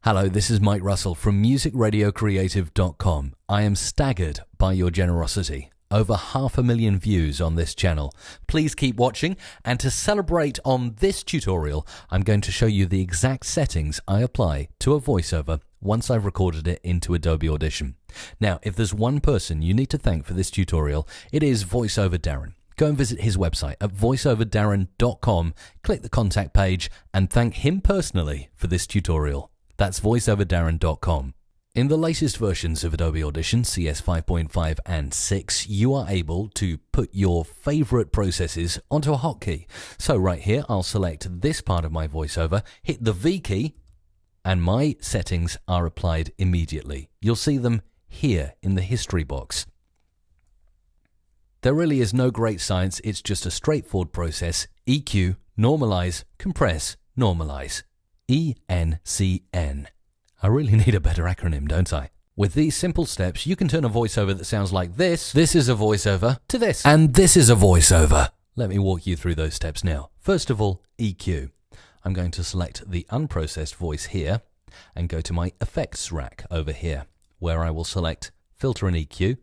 Hello, this is Mike Russell from musicradiocreative.com. I am staggered by your generosity. Over 500,000 views on this channel. Please keep watching, and to celebrate on this tutorial, I'm going to show you the exact settings I apply to a voiceover once I've recorded it into Adobe Audition. Now, if there's one person you need to thank for this tutorial, it is VoiceOver Darren. Go and visit his website at voiceoverdarren.com, click the contact page, and thank him personally for this tutorial. That's voiceoverdarren.com. In the latest versions of Adobe Audition, CS 5.5 and 6, you are able to put your favorite processes onto a hotkey. So right here, I'll select this part of my voiceover, hit the V key, and my settings are applied immediately. You'll see them here in the history box. There really is no great science, it's just a straightforward process. EQ, normalize, compress, normalize. ENCN. I really need a better acronym, don't I? With these simple steps, you can turn a voiceover that sounds like this is a voiceover, to this, and this is a voiceover. Let me walk you through those steps now. First of all, EQ. I'm going to select the unprocessed voice here and go to my effects rack over here, where I will select filter and EQ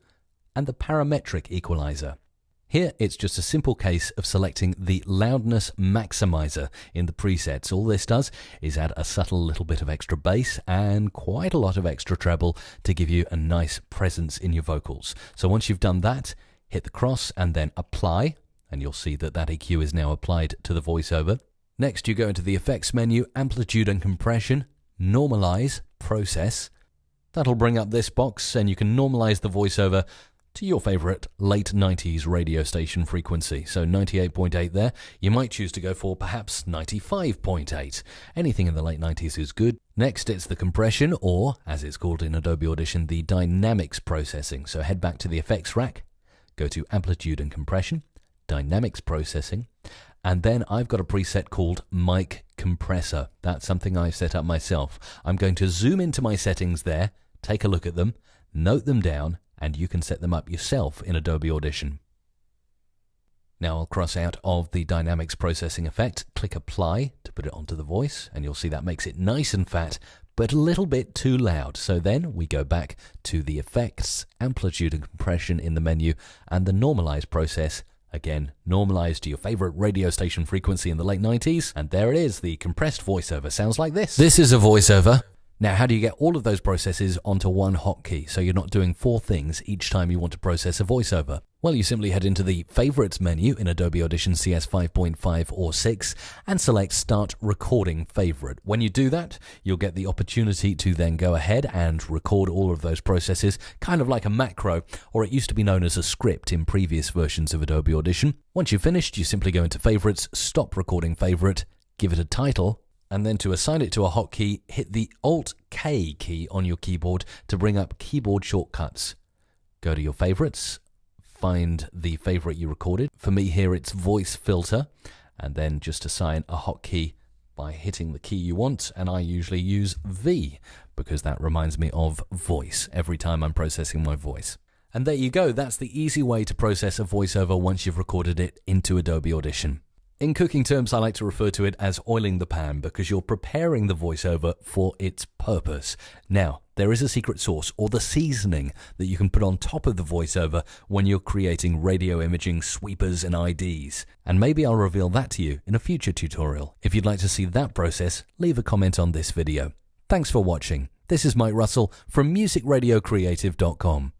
and the parametric equalizer. Here, it's just a simple case of selecting the loudness maximizer in the presets. All this does is add a subtle little bit of extra bass and quite a lot of extra treble to give you a nice presence in your vocals. So once you've done that, hit the cross and then apply, and you'll see that that EQ is now applied to the voiceover. Next, you go into the effects menu, amplitude and compression, normalize, process. That'll bring up this box, and you can normalize the voiceover to your favorite late 90s radio station frequency. So 98.8 there. You might choose to go for perhaps 95.8. Anything in the late 90s is good. Next, it's the compression, or as it's called in Adobe Audition, the dynamics processing. So head back to the effects rack, go to amplitude and compression, dynamics processing, and then I've got a preset called mic compressor. That's something I've set up myself. I'm going to zoom into my settings there, take a look at them, note them down, and you can set them up yourself in Adobe Audition. Now I'll cross out of the dynamics processing effect, click apply to put it onto the voice, and you'll see that makes it nice and fat, but a little bit too loud. So then we go back to the effects, amplitude and compression in the menu, and the normalize process. Again, normalize to your favorite radio station frequency in the late 90s, and there it is, the compressed voiceover sounds like this. This is a voiceover. Now, how do you get all of those processes onto one hotkey so you're not doing 4 things each time you want to process a voiceover? Well, you simply head into the Favorites menu in Adobe Audition CS 5.5 or 6 and select Start Recording Favorite. When you do that, you'll get the opportunity to then go ahead and record all of those processes, kind of like a macro, or it used to be known as a script in previous versions of Adobe Audition. Once you've finished, you simply go into Favorites, Stop Recording Favorite, give it a title, and then to assign it to a hotkey, hit the Alt-K key on your keyboard to bring up keyboard shortcuts. Go to your favorites, find the favorite you recorded. For me here, it's voice filter, and then just assign a hotkey by hitting the key you want, and I usually use V because that reminds me of voice every time I'm processing my voice. And there you go, that's the easy way to process a voiceover once you've recorded it into Adobe Audition. In cooking terms, I like to refer to it as oiling the pan because you're preparing the voiceover for its purpose. Now, there is a secret sauce or the seasoning that you can put on top of the voiceover when you're creating radio imaging sweepers and IDs. And maybe I'll reveal that to you in a future tutorial. If you'd like to see that process, leave a comment on this video. Thanks for watching. This is Mike Russell from musicradiocreative.com.